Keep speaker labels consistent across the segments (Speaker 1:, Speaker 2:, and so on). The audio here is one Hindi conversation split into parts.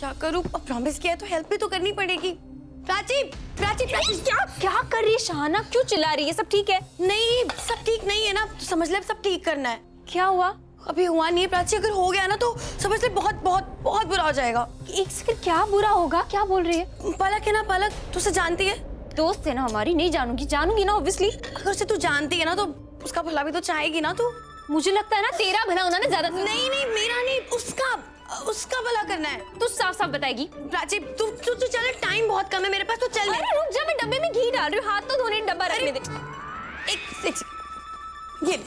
Speaker 1: क्या करूं? अब प्रॉमिस किया है तो हेल्प भी तो करनी पड़ेगी। प्राची, प्राची, प्राची,
Speaker 2: क्या कर रही है शाहाना? क्यों चिल्ला रही है? सब ठीक है?
Speaker 1: नहीं, सब ठीक नहीं है ना, तो समझ ले अब सब ठीक करना है।
Speaker 2: क्या हुआ?
Speaker 1: अभी हुआ नहीं है प्राची, अगर हो गया ना तो समझ ले बहुत बहुत बहुत बुरा हो जाएगा।
Speaker 2: एक सेकंड, क्या बुरा होगा? क्या बोल रही है?
Speaker 1: पलक है ना, पलक तू उसे जानती है?
Speaker 2: दोस्त है ना हमारी, नहीं जानूंगी ना ऑब्वियसली।
Speaker 1: अगर उसे तू जानती है ना तो उसका भला भी तो चाहेगी ना तू।
Speaker 2: मुझे लगता है ना तेरा भला होना ना ज्यादा।
Speaker 1: नहीं नहीं, मेरा नहीं, उसका भला करना है।
Speaker 2: तू साफ साफ बताएगी।
Speaker 1: प्राची तू तू तू चल, टाइम बहुत कम है मेरे पास, तो चल।
Speaker 2: अरे रुक जा, मैं डब्बे में घी डाल रही हूँ, हाथ तो धोने डब्बा रखने दे।
Speaker 1: एक ये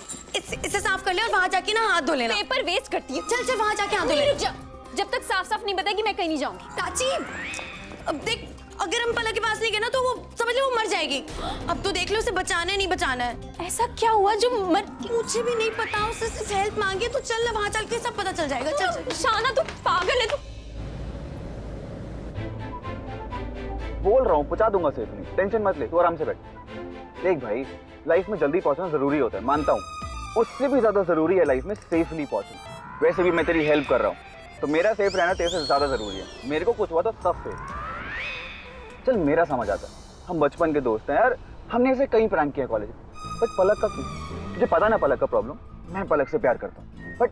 Speaker 1: इसे साफ कर ले और वहां जाके ना हाथ धो लेना।
Speaker 2: पेपर वेस्ट करती है।
Speaker 1: चल चल वहां जाके हाथ धो ले।
Speaker 2: रुक जा, जब तक साफ साफ नहीं बताएगी मैं कहीं नहीं जाऊंगी।
Speaker 1: प्राची अब देख, अगर हम पलक के पास नहीं गए ना तो वो समझ ले वो मर जाएगी। अब तो देख लो, उसे बचाना है नहीं बचाना है।
Speaker 2: ऐसा क्या हुआ जो
Speaker 1: मुझे भी नहीं पता, उससे सिर्फ हेल्प मांगी तो चल ना, वहां चल के सब पता चल जाएगा। चल चल।
Speaker 2: शाहाना तू पागल है तू।
Speaker 3: बोल रहा हूँ पहुंचा दूंगा सेफली, टेंशन मत ले, तू आराम से बैठ। देख भाई, लाइफ में जल्दी पहुंचना जरूरी होता है, मानता हूँ, उससे भी ज्यादा जरूरी है लाइफ में सेफली पहुंचना। वैसे भी मैं तेरी हेल्प कर रहा हूँ तो मेरा सेफ रहना तेरे से ज्यादा जरूरी है। मेरे को कुछ हुआ तो सब सेफ। चल मेरा समझ आता, हम बचपन के दोस्त हैं यार, हमने ऐसे कई प्रैंक किया कॉलेज में, बट पलक का क्यों? तुझे पता ना पलक का प्रॉब्लम, मैं पलक से प्यार करता हूँ बट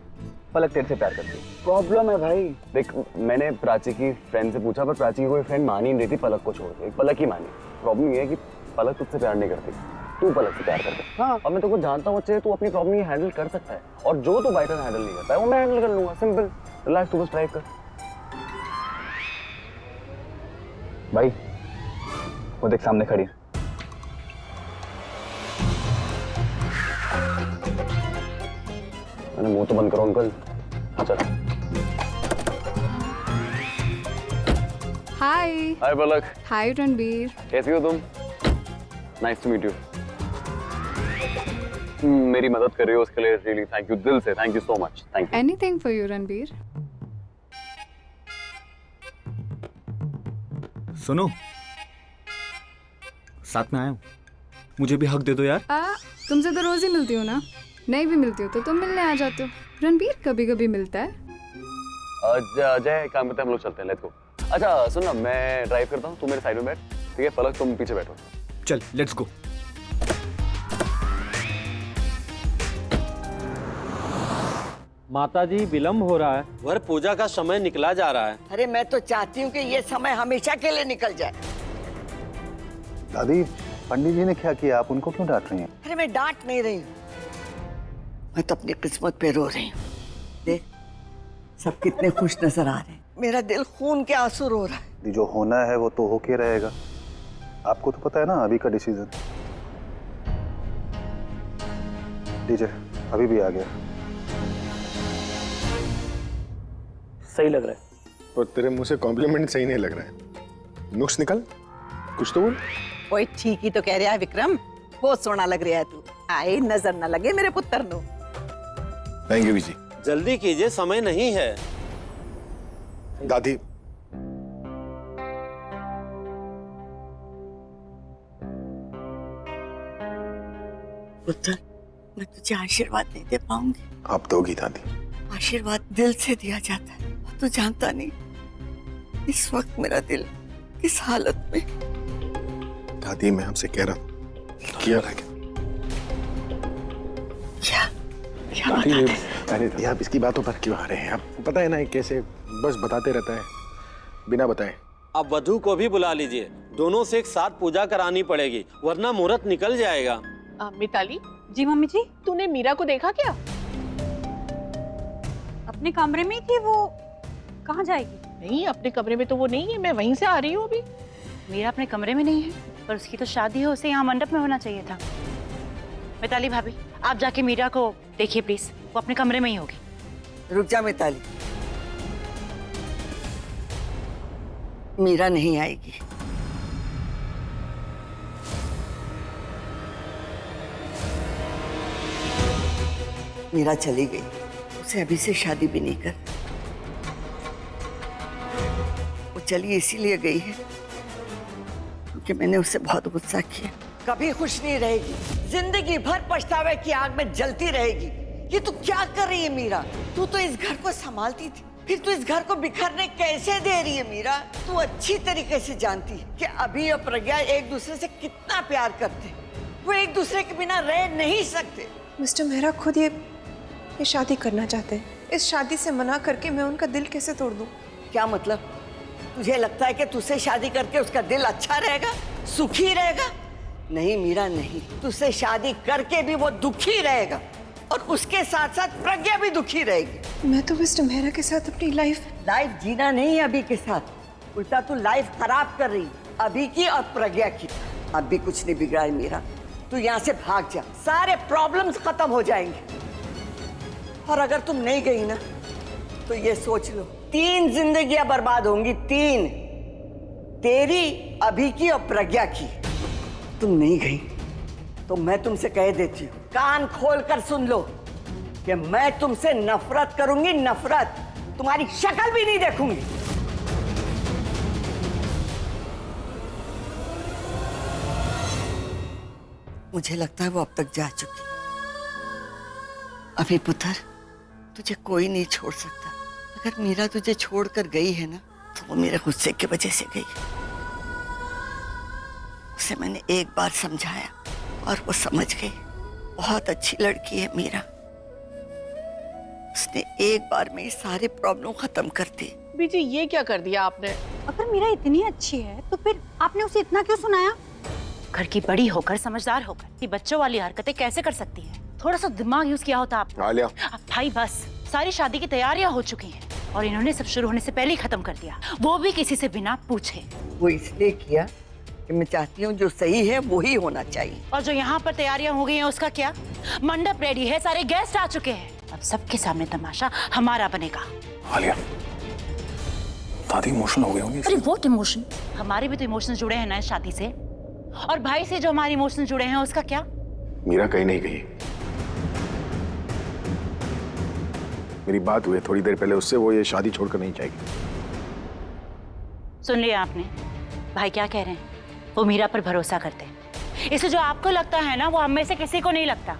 Speaker 3: पलक तेरे से प्यार करती है। प्रॉब्लम है भाई। देख, मैंने प्राची की फ्रेंड से पूछा पर प्राची की कोई फ्रेंड मान ही नहीं रही थी पलक को छोड़ के, पलक ही मानी। प्रॉब्लम ये है कि पलक तुझसे प्यार नहीं करती, तू पलक से प्यार करता है। हाँ, और मैं तुमको जानता हूँ अच्छे, तू अपनी प्रॉब्लम ये हैंडल कर सकता है, और जो तू बाई चांस हैंडल नहीं करता है वो मैं हैंडल कर लूंगा। सिंपल, रिलैक्स, तू बस ट्राई कर भाई। वो देख सामने खड़ी है। मैंने मुंह तो बंद करो अंकल। चल।
Speaker 4: हाय।
Speaker 3: हाय पलक।
Speaker 4: हाय रणबीर।
Speaker 3: कैसी हो तुम? Nice to meet you. मेरी मदद कर रही हो उसके लिए रियली थैंक यू, दिल से thank you so much. Thank you.
Speaker 4: Anything for you Ranbir.
Speaker 5: सुनो, साथ में आया हूँ, मुझे भी हक दे दो यार।
Speaker 4: तुमसे तो रोज ही मिलती हूँ ना, नहीं भी मिलती हो तो तुम मिलने आ जाते हो। रणबीर कभी कभी मिलता है।
Speaker 3: अजय काम करते हैं, हम लोग चलते हैं, लेट्स गो। अच्छा सुन ना, मैं ड्राइव करता हूँ, तू मेरे साइड में बैठ, ठीक है? पलक तुम पीछे बैठो।
Speaker 5: चल लेट्स गो।
Speaker 6: माताजी, विलंब हो रहा है, वर पूजा का समय निकला जा रहा है।
Speaker 7: अरे मैं तो चाहती हूँ कि ये समय हमेशा के लिए निकल जाए।
Speaker 8: दादी, पंडित जी ने क्या किया, आप उनको क्यों डांट रही हैं?
Speaker 7: अरे मैं डांट नहीं रही हूँ, मैं तो अपनी किस्मत पे रो रही हूँ। देख, सब कितने खुश नजर आ रहे हैं, मेरा दिल खून के आंसू रो रहा है।
Speaker 8: जो होना है वो तो होके रहेगा, आपको तो पता है ना अभी का डिसीजन। डीजे अभी भी आ गया।
Speaker 9: सही लग रहा है।
Speaker 10: और तेरे मुंह से कॉम्प्लीमेंट सही नहीं लग रहा है। नुक्स निकल, कुछ तो बोल।
Speaker 7: ओए ठीक ही तो कह रहा है विक्रम, बहुत सोना लग रहा है तू। आए नजर न लगे मेरे पुत्र नो।
Speaker 10: थैंक यू जी।
Speaker 6: जल्दी कीजिए, समय नहीं है।
Speaker 10: दादी,
Speaker 7: पुत्र, मैं तुझे आशीर्वाद नहीं दे पाऊंगी।
Speaker 10: आप दोगी दादी।
Speaker 7: आशीर्वाद दिल से दिया जाता है, और तू जानता नहीं इस वक्त मेरा दिल किस हालत में।
Speaker 10: दादी मैं आपसे कह रहा हूँ, किया रहा
Speaker 7: क्या क्या बात है?
Speaker 10: अरे आप इसकी बातों पर क्यों आ रहे हैं? आपको पता है ना कैसे बस बताते रहता है बिना बताए।
Speaker 6: अब वधू को भी बुला लीजिए, दोनों से एक साथ पूजा करानी पड़ेगी वरना मुहूर्त निकल जाएगा।
Speaker 11: मिताली।
Speaker 2: जी मम्मी जी।
Speaker 11: तूने मीरा को देखा क्या?
Speaker 2: अपने कमरे में ही थी वो, कहाँ जाएगी?
Speaker 11: नहीं, अपने कमरे में तो वो नहीं है, मैं वहीं से आ रही हूँ अभी।
Speaker 2: मीरा अपने कमरे में नहीं है, पर उसकी तो शादी है, उसे यहाँ मंडप में होना चाहिए था। मिताली भाभी, आप जाके मीरा को देखिए प्लीज, वो अपने कमरे में ही होगी।
Speaker 7: रुक जा मिताली, मीरा नहीं आएगी। मीरा चली गई, उसे अभी से शादी भी नहीं कर। वो चली इसीलिए गई है क्योंकि मैंने उससे बहुत गुस्सा किया। कभी खुश नहीं रहेगी, जिंदगी भर पछतावे की आग में जलती रहेगी। ये तू क्या कर रही है मीरा? तू तो इस घर को संभालती थी, फिर तू इस घर को बिखरने कैसे दे रही है मीरा? तू अच्छी तरीके से जानती है कि अभी और प्रज्ञा एक दूसरे से कितना प्यार करते, वो एक दूसरे के बिना रह नहीं सकते।
Speaker 12: मिस्टर मेहरा खुद ये शादी करना चाहते हैं। इस शादी से मना करके मैं उनका दिल कैसे तोड़ दूं?
Speaker 7: क्या मतलब? तुझे लगता है कि तुझसे शादी करके उसका दिल अच्छा रहेगा, सुखी रहेगा? नहीं मीरा नहीं, तुझसे शादी करके भी वो दुखी रहेगा और उसके साथ साथ प्रज्ञा भी दुखी रहेगी।
Speaker 12: मैं तो मिस्टर मेहरा के साथ अपनी लाइफ
Speaker 7: जीना नहीं है अभी के साथ, उल्टा तू लाइफ खराब कर रही, अभी की और प्रज्ञा की। अब भी कुछ नहीं बिगड़ा है मीरा, तू यहाँ से भाग जा, सारे प्रॉब्लम्स खत्म हो जाएंगे। और अगर तुम नहीं गई ना तो ये सोच लो 3 जिंदगियां बर्बाद होंगी, 3, तेरी, अभी की और प्रज्ञा की। तुम नहीं गई तो मैं तुमसे कह देती हूँ, कान खोल कर सुन लो कि मैं तुमसे नफरत करूंगी, नफरत, तुम्हारी शक्ल भी नहीं देखूंगी। मुझे लगता है वो अब तक जा चुकी। अभी पुत्र, तुझे कोई नहीं छोड़ सकता। अगर मीरा तुझे छोड़कर गई है ना तो वो मेरे गुस्से की वजह से गई। उसे मैंने एक बार समझाया और वो समझ गई। बहुत अच्छी लड़की है मीरा, उसने एक बार में सारे प्रॉब्लम खत्म कर दी।
Speaker 11: बीजी ये क्या कर दिया आपने?
Speaker 2: अगर मीरा इतनी अच्छी है तो फिर आपने उसे इतना क्यों सुनाया? घर की बड़ी होकर, समझदार होकर ये बच्चों वाली हरकतें कैसे कर सकती है? थोड़ा सा दिमाग यूज किया होता आप।
Speaker 10: आलिया
Speaker 2: भाई बस, सारी शादी की तैयारियां हो चुकी हैं और इन्होंने सब शुरू होने से पहले ही खत्म कर दिया, वो भी किसी से बिना पूछे।
Speaker 7: वो इसलिए किया कि मैं चाहती हूँ जो सही है वो ही होना चाहिए।
Speaker 2: और जो यहाँ पर तैयारियां हो गई हैं उसका क्या? मंडप रेडी है, सारे गेस्ट आ चुके हैं, अब सबके सामने तमाशा हमारा बनेगा।
Speaker 8: आलिया, दादी इमोशनल हो गई होंगी।
Speaker 2: अरे व्हाट इमोशन? हमारे भी तो इमोशन जुड़े हैं ना इस शादी से, और भाई से जो हमारे इमोशन जुड़े हैं उसका क्या?
Speaker 10: मीरा कहीं नहीं गई, मेरी बात हुई थोड़ी देर पहले उससे, वो ये शादी छोड़कर नहीं जाएगी।
Speaker 2: सुन लिया आपने? भाई क्या कह रहे हैं? वो मीरा पर भरोसा करते हैं, इसे जो आपको लगता है ना वो हम में से किसी को नहीं लगता।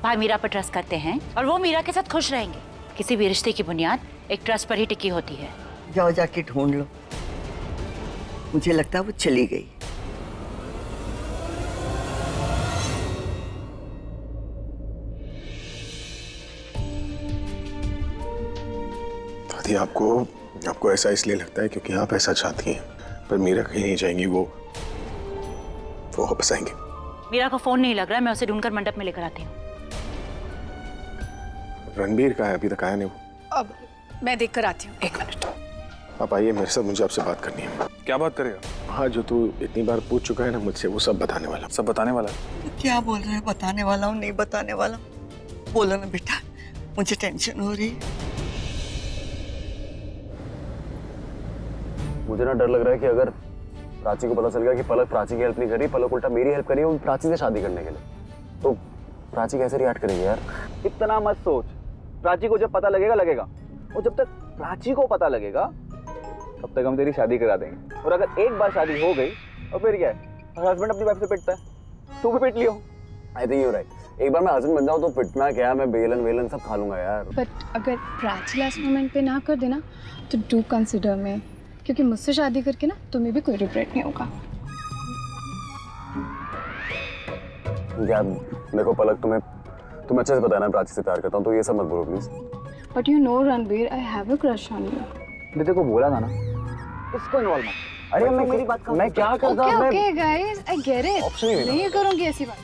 Speaker 2: भाई मीरा पर ट्रस्ट करते हैं और वो मीरा के साथ खुश रहेंगे। किसी भी रिश्ते की बुनियाद एक ट्रस्ट पर ही टिकी होती है।
Speaker 7: जाओ जाके ढूंढ लो, मुझे लगता है वो चली गई।
Speaker 10: दादी आपको ऐसा इसलिए लगता है क्योंकि आप ऐसा चाहती हैं, पर मीरा कहीं नहीं जाएंगी, वो वापस आएंगे।
Speaker 2: मीरा को फोन नहीं लग रहा है, मैं उसे ढूंढकर मंडप में लेकर आती हूँ।
Speaker 10: रणबीर का है, अभी तक आया नहीं वो।
Speaker 12: अब मैं देख कर आती हूँ, 1 मिनट।
Speaker 10: आप आइए मेरे साथ, मुझे आपसे बात करनी है।
Speaker 8: क्या बात करेगा?
Speaker 10: हाँ, जो तू इतनी बार पूछ चुका है ना मुझसे, वो सब बताने वाला।
Speaker 8: सब बताने वाला?
Speaker 7: क्या बोल रहे हैं? बताने वाला हूँ, नहीं बताने वाला? बोलो ना बेटा, मुझे टेंशन हो रही है।
Speaker 3: मुझे ना डर लग रहा है कि अगर प्राची को पता चल गया कि पलक प्राची की हेल्प नहीं कर रही, पलक उल्टा मेरी हेल्प कर रही है प्राची से शादी करने के लिए, तो प्राची कैसे रिएक्ट करेगी यार? इतना मत सोच, प्राची को जब पता लगेगा, और जब तक प्राची को पता लगेगा तब तक हम तेरी शादी करा देंगे। और अगर एक बार शादी हो गई और फिर क्या है, हस्बैंड अपनी वाइफ से पिटता है, तू भी पिट लियो। आई थिंक यू राइट, एक बार मैं हस्बैंड बन जाऊँ तो पिटना क्या, मैं बेलन वेलन सब खा लूंगा यार।
Speaker 4: बट अगर प्राची लास्ट मोमेंट पे ना कर देना तो डू कंसिडर मी, क्योंकि मुझसे शादी करके ना तुम्हें भी कोई रिग्रेट नहीं होगा।
Speaker 3: यार देखो पलक, तुम अच्छे से पता है ना प्राची से प्यार करता हूँ, तो ये सब मत बोलो please.
Speaker 4: But you know Ranbir, I have a crush on you.
Speaker 3: देखो बोला था ना, इसको इन्वॉल्व मत। अरे मैं मेरी बात मैं क्या करता हूँ?
Speaker 4: Okay guys, I get it.
Speaker 3: Option ही
Speaker 4: नहीं करूंगी ऐसी बात।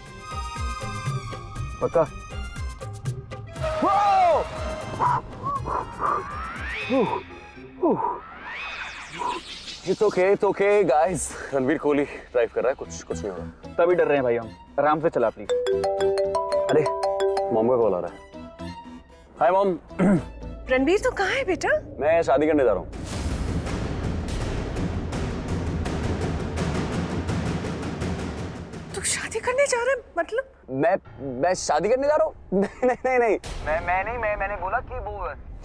Speaker 3: पक्का? It's okay guys। Ranbir Kohli drive कर रहा है, कुछ नहीं होगा। तभी डर रहे हैं भाई हम, आराम से चला प्लीज। अरे मॉम का कॉल आ रहा है। Hi mom.
Speaker 12: रणबीर तो कहाँ है बेटा?
Speaker 3: मैं शादी करने जा रहा हूँ।
Speaker 12: तू शादी करने जा रहा है? मतलब
Speaker 3: मैं शादी करने जा रहा हूँ? नहीं मैंने बोला कि वो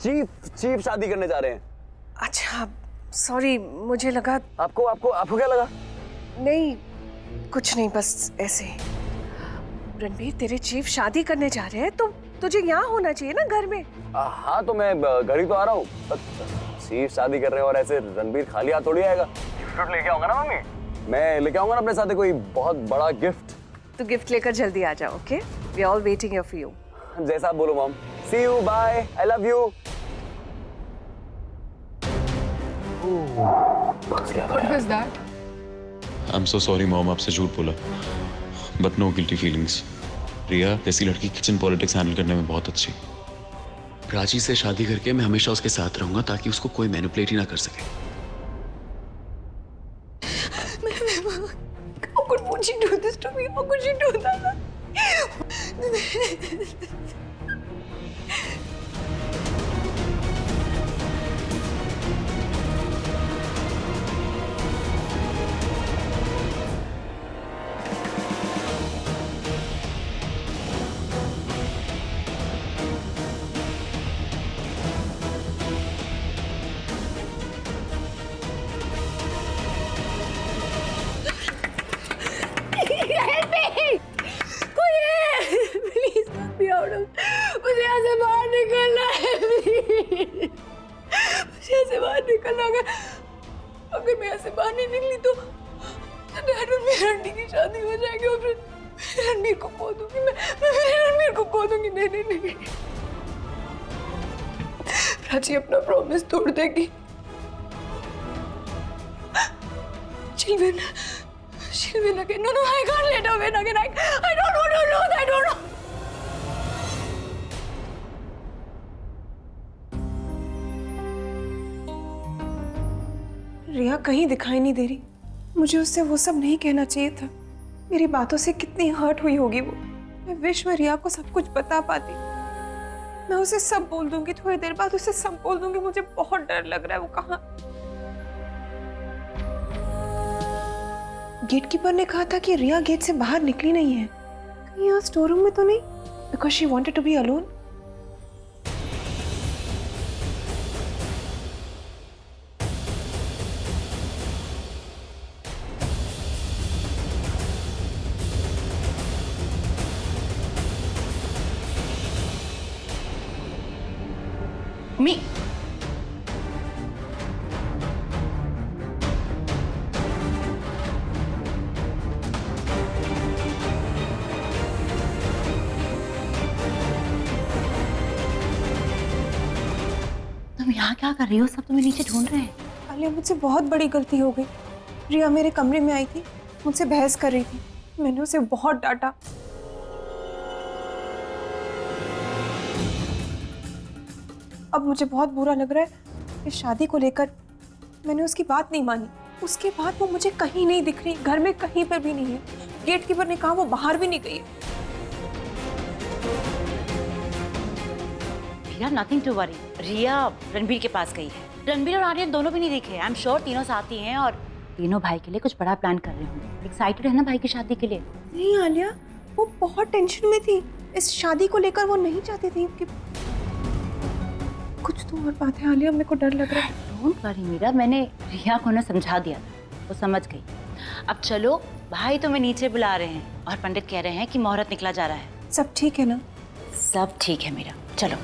Speaker 3: चीफ शादी करने जा रहे हैं।
Speaker 12: अच्छा सॉरी, मुझे लगा।
Speaker 3: आपको क्या लगा?
Speaker 12: नहीं कुछ नहीं, बस ऐसे। रणबीर तेरे चीफ शादी करने जा रहे हैं तो तुझे यहाँ होना चाहिए ना घर में।
Speaker 3: हाँ तो मैं घर ही तो आ रहा हूँ। सीफ शादी कर रहे हैं और ऐसे रणबीर खाली हाथ थोड़ी आएगा। गिफ्ट लेके आऊंगा ना मम्मी। मैं लेके आऊंगा ना अपने साथ कोई बहुत बड़ा गिफ्ट।
Speaker 12: तू गिफ्ट लेकर जल्दी आ जाओ, okay? We are all waiting here for you.
Speaker 3: जैसा आप बोलो mom. See you, bye, I love you.
Speaker 13: I am so sorry mom, आपसे झूठ बोला, but no guilty feelings. Riya जैसी लड़की किचन पॉलिटिक्स हैंडल करने में बहुत अच्छी। प्राची से शादी करके मैं हमेशा उसके साथ रहूंगा ताकि उसको कोई मैनिपुलेट ही ना कर सके।
Speaker 12: How could she do this to me? How could she do that? मुझे यहाँ से बाहर निकलना है, मुझे यहाँ से बाहर निकलना है। अगर मैं यहाँ से बाहर नहीं निकली तो डैड और मेरी आंटी की शादी हो जाएगी और फिर मैं रणबीर को खो दूंगी। मैं रणबीर को खो दूंगी। नहीं। प्राची अपना प्रॉमिस तोड़ देगी। She'll win again. No, I can't let her win again. I don't want to lose. I don't know. रिया कहीं दिखाई नहीं दे रही। मुझे उससे वो सब नहीं कहना चाहिए था। मेरी बातों से कितनी हर्ट हुई होगी वो। मैं विश में रिया को सब कुछ बता पाती। मैं उसे सब बोल दूंगी, थोड़ी देर बाद उसे सब बोल दूंगी। मुझे बहुत डर लग रहा है। वो कहाँ? गेटकीपर ने कहा था कि रिया गेट से बाहर निकली नहीं है। कहीं यहाँ स्टोर रूम में तो नहीं? Because she wanted to be alone.
Speaker 2: मी तुम यहाँ क्या कर रही हो? सब तुम्हें नीचे ढूंढ रहे हैं।
Speaker 12: आलिया, मुझसे बहुत बड़ी गलती हो गई। रिया मेरे कमरे में आई थी, मुझसे बहस कर रही थी। मैंने उसे बहुत डांटा। अब मुझे बहुत बुरा लग रहा है। इस शादी को लेकर मैंने उसकी बात नहीं मानी। उसके बाद वो मुझे कहीं नहीं दिख रही, घर में कहीं पर भी नहीं है। गेटकीपर ने कहा वो बाहर भी नहीं गई है।
Speaker 2: रिया, नथिंग टू वरी। रिया रणबीर के पास गई है। रणबीर और आर्यन दोनों भी नहीं दिखे। आई एम श्योर तीनों साथ ही हैं और तीनों भाई के लिए कुछ बड़ा प्लान कर रहे होंगे। एक्साइटेड है ना भाई की शादी के लिए?
Speaker 12: नहीं आलिया, वो बहुत टेंशन में थी। इस शादी को लेकर वो नहीं चाहती थी कि कुछ तो और बात है। आलिया, मेरे को डर लग रहा है।
Speaker 2: डोंट वरी मीरा, मैंने रिया को ना समझा दिया था, वो समझ गई। अब चलो, भाई तुम्हें नीचे बुला रहे हैं और पंडित कह रहे हैं कि मुहूर्त निकला जा रहा है।
Speaker 12: सब ठीक है ना?
Speaker 2: सब ठीक है मीरा, चलो।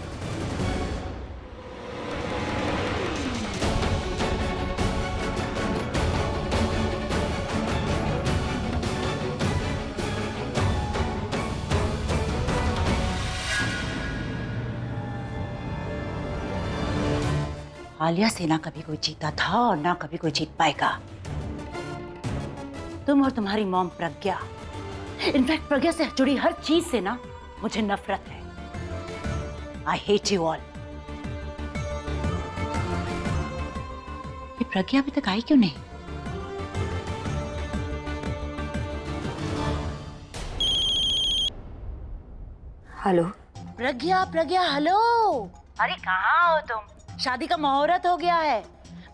Speaker 2: आलिया से ना कभी कोई जीता था और ना कभी कोई जीत पाएगा। तुम और तुम्हारी मॉम प्रज्ञा, इनफैक्ट प्रज्ञा से जुड़ी हर चीज से ना मुझे नफरत है। I hate you all. ये प्रज्ञा अभी तक आई क्यों नहीं?
Speaker 12: हेलो
Speaker 2: प्रज्ञा, प्रज्ञा हेलो। अरे कहाँ हो तुम? शादी का मुहूर्त हो गया है,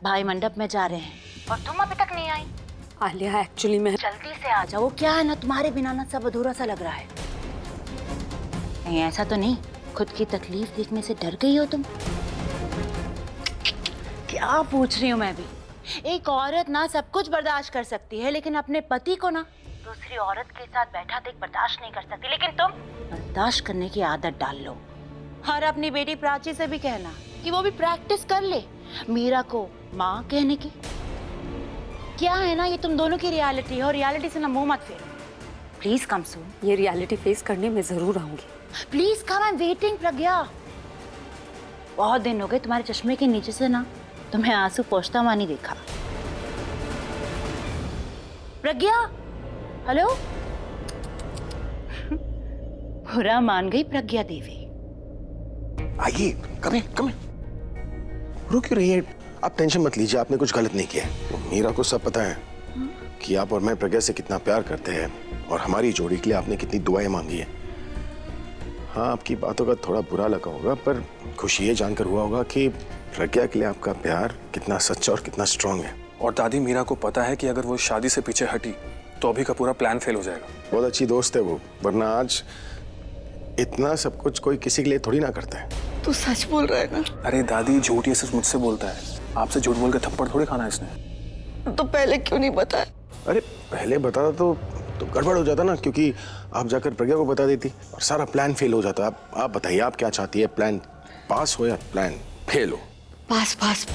Speaker 2: भाई मंडप में जा रहे हैं और तुम अभी तक नहीं आई।
Speaker 12: आलिया, एक्चुअली मैं
Speaker 2: जल्दी से आ जाओ। क्या है ना, तुम्हारे बिना ना सब अधूरा सा लग रहा है। नहीं ऐसा तो नहीं, खुद की तकलीफ देखने से डर गई हो तुम? क्या पूछ रही हूँ मैं भी। एक औरत ना सब कुछ बर्दाश्त कर सकती है, लेकिन अपने पति को ना दूसरी औरत के साथ बैठा देख बर्दाश्त नहीं कर सकती। लेकिन तुम बर्दाश्त करने की आदत डाल लो। और अपनी बेटी प्राची से भी कहना कि वो भी प्रैक्टिस कर ले मीरा को माँ कहने की। क्या है ना, ये तुम दोनों की रियलिटी है और रियलिटी से ना मुंह मत फेरो। प्लीज कम सून।
Speaker 1: ये रियलिटी फेस करने में जरूर आऊंगी।
Speaker 2: Please come, I am waiting Pragya. बहुत दिन हो गए तुम्हारे चश्मे के नीचे से ना तुम्हें आंसू पोंछता हुआ नहीं देखा। प्रज्ञा, हेलो। बुरा मान गई प्रज्ञा देवी।
Speaker 10: आइए, कम इन। रुक क्यों रही है? आप टेंशन मत लीजिए, आपने कुछ गलत नहीं किया। मीरा को सब पता है कि आप और मैं प्रज्ञा से कितना प्यार करते हैं और हमारी जोड़ी के लिए आपने कितनी दुआएं मांगी है। हाँ, आपकी बातों का थोड़ा बुरा लगा होगा, पर खुशी ये जानकर हुआ होगा कि प्रज्ञा के लिए आपका प्यार कितना सच्चा और कितना स्ट्रांग है।
Speaker 8: और दादी, मीरा को पता है कि अगर वो शादी से पीछे हटी तो अभी का पूरा प्लान फेल हो जाएगा।
Speaker 10: बहुत अच्छी दोस्त है वो, वरना आज इतना सब कुछ कोई किसी के लिए थोड़ी ना करता है।
Speaker 7: तू सच बोल रहा है ना?
Speaker 8: अरे दादी, झूठ ये सिर्फ मुझसे बोलता है, आपसे झूठ बोल के थप्पड़ थोड़ी खाना है इसने।
Speaker 7: तो पहले क्यों नहीं बताया?
Speaker 10: अरे पहले बताता तो गड़बड़ हो जाता ना, क्योंकि आप जाकर प्रज्ञा को बता देती और सारा प्लान फेल हो जाता। आप बताइए, आप क्या चाहती है? प्लान पास हो या प्लान फेल हो?
Speaker 7: पास पास।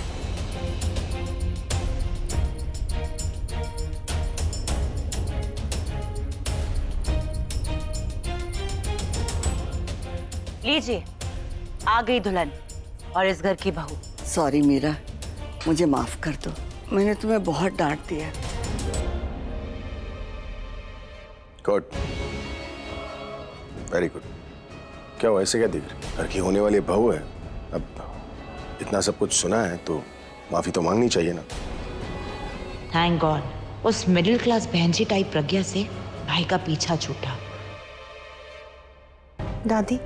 Speaker 2: लीजिए, आ गई दुल्हन और इस घर की बहू।
Speaker 7: सॉरी मीरा, मुझे माफ कर दो, मैंने तुम्हें बहुत डांट दिया।
Speaker 10: Good, very good. क्या हुआ, ऐसे क्या दिख रही? घर की होने वाली बहू है, अब इतना सब कुछ सुना है तो माफी तो मांगनी चाहिए ना।
Speaker 2: थैंक गॉड उस मिडिल क्लास बहन जी टाइप प्रज्ञा से भाई का पीछा छूटा।
Speaker 12: दादी,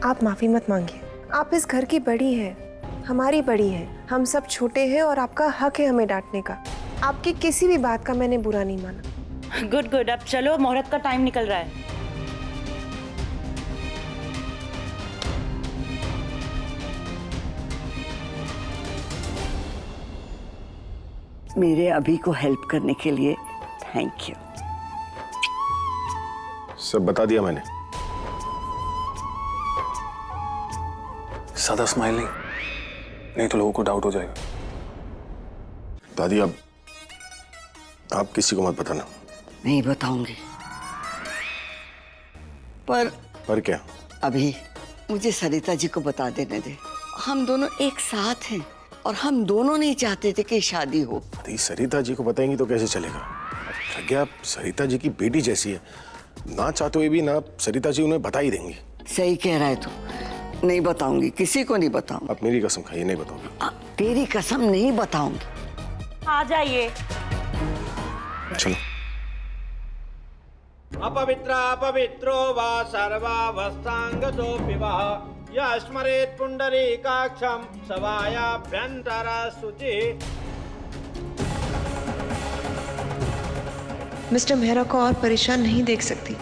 Speaker 12: आप माफी मत मांगिए। आप इस घर की बड़ी हैं, हमारी बड़ी हैं। हम सब छोटे हैं और आपका हक है हमें डांटने का। आपकी किसी भी बात का मैंने बुरा नहीं माना।
Speaker 2: गुड गुड, अब चलो, मुहूर्त का टाइम निकल रहा है।
Speaker 7: मेरे अभी को हेल्प करने के लिए थैंक यू।
Speaker 10: सब बता दिया मैंने।
Speaker 8: ज्यादा स्माइल नहीं तो लोगों को डाउट हो जाएगा।
Speaker 10: दादी, अब आप किसी को मत बताना।
Speaker 7: नहीं बताऊंगी। पर
Speaker 10: क्या?
Speaker 7: अभी मुझे सरिता जी को बता देने दे। हम दोनों एक साथ हैं और हम दोनों नहीं चाहते थे कि शादी हो।
Speaker 10: सरिता जी को बताएंगी तो कैसे चलेगा? प्रज्ञा सरिता जी की बेटी जैसी है, ना चाहते हुए भी ना सरिता जी उन्हें बता ही देंगी।
Speaker 7: सही कह रहा है तू। नहीं बताऊंगी, किसी को नहीं बताऊंगी।
Speaker 10: आप मेरी कसम खाइए, नहीं बताऊंगी।
Speaker 7: तेरी कसम नहीं बताऊंगी।
Speaker 2: आ जाइए।
Speaker 10: चलो।
Speaker 6: अपवित्रो वा सर्वावस्थांगतो विवाह या स्मरेत् पुंडरीकाक्षं सवायाभ्यंतर शुचि।
Speaker 12: मिस्टर मेहरा को और परेशान नहीं देख सकती।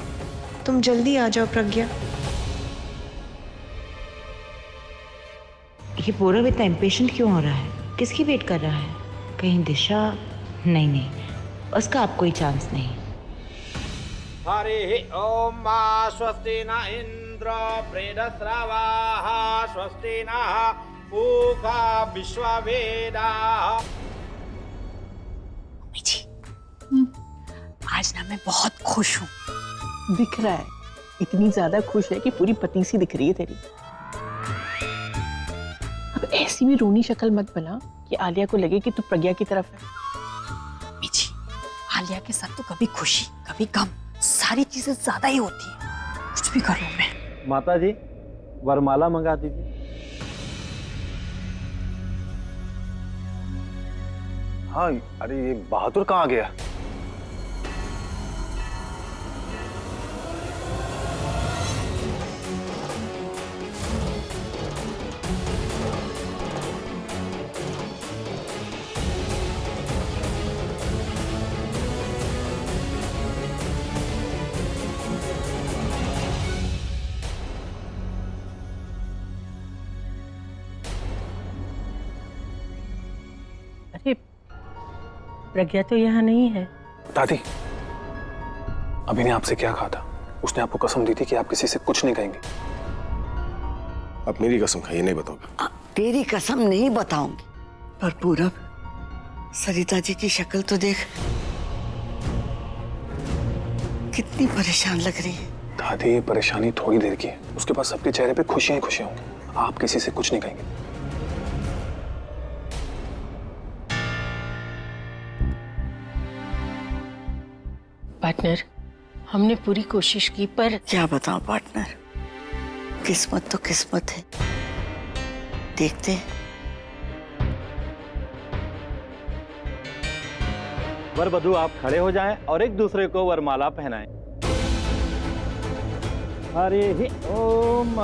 Speaker 12: तुम जल्दी आ जाओ प्रज्ञा।
Speaker 2: ये पूरा इतना इम्पेशेंट क्यों हो रहा है? किसकी वेट कर रहा है? कहीं दिशा? नहीं, उसका अब कोई चांस नहीं।
Speaker 6: हरि ओम मा स्वस्ति न इंद्र प्रेदस्रावाः स्वस्ति नः पूषा विश्ववेदाः।
Speaker 2: आज ना मैं बहुत खुश हूँ।
Speaker 11: दिख रहा है, इतनी ज्यादा खुश है कि पूरी पत्नी सी दिख रही है तेरी। अब ऐसी भी रोनी शक्ल मत बना कि आलिया को लगे कि तू प्रज्ञा की तरफ है।
Speaker 1: मिची, आलिया के साथ तो कभी खुशी कभी गम, सारी चीजें ज्यादा ही होती है। कुछ भी करूं मैं।
Speaker 6: माता जी, वरमाला मंगा दीजिए।
Speaker 8: हाँ, अरे ये बहादुर कहाँ गया?
Speaker 11: अरे प्रज्ञा तो यहाँ नहीं है।
Speaker 8: दादी, अभी ने आपसे क्या कहा था? उसने आपको कसम दी थी कि आप किसी से कुछ नहीं कहेंगे।
Speaker 10: आप मेरी कसम खाइए, नहीं बताओगे?
Speaker 7: तेरी कसम नहीं बताऊंगी, पर पूरब, सरिता जी की शक्ल तो देख, कितनी परेशान लग रही है।
Speaker 8: दादी ये परेशानी थोड़ी देर की है, उसके पास सबके चेहरे पे खुशियां ही खुशियां होंगी। आप किसी से कुछ नहीं कहेंगे।
Speaker 11: पार्टनर, हमने पूरी कोशिश की पर
Speaker 7: क्या बताऊं पार्टनर, किस्मत तो किस्मत है। देखते हैं।
Speaker 6: वर वधू आप खड़े हो जाएं और एक दूसरे को वरमाला पहनाएं। हरि ओम।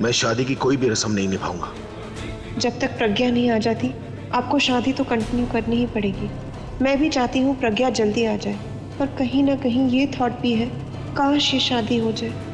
Speaker 10: मैं शादी की कोई भी रस्म नहीं निभाऊंगा।
Speaker 12: जब तक प्रज्ञा नहीं आ जाती आपको शादी तो कंटिन्यू करनी ही पड़ेगी। मैं भी चाहती हूँ प्रज्ञा जल्दी आ जाए, पर कहीं ना कहीं ये थॉट भी है, काश ये शादी हो जाए।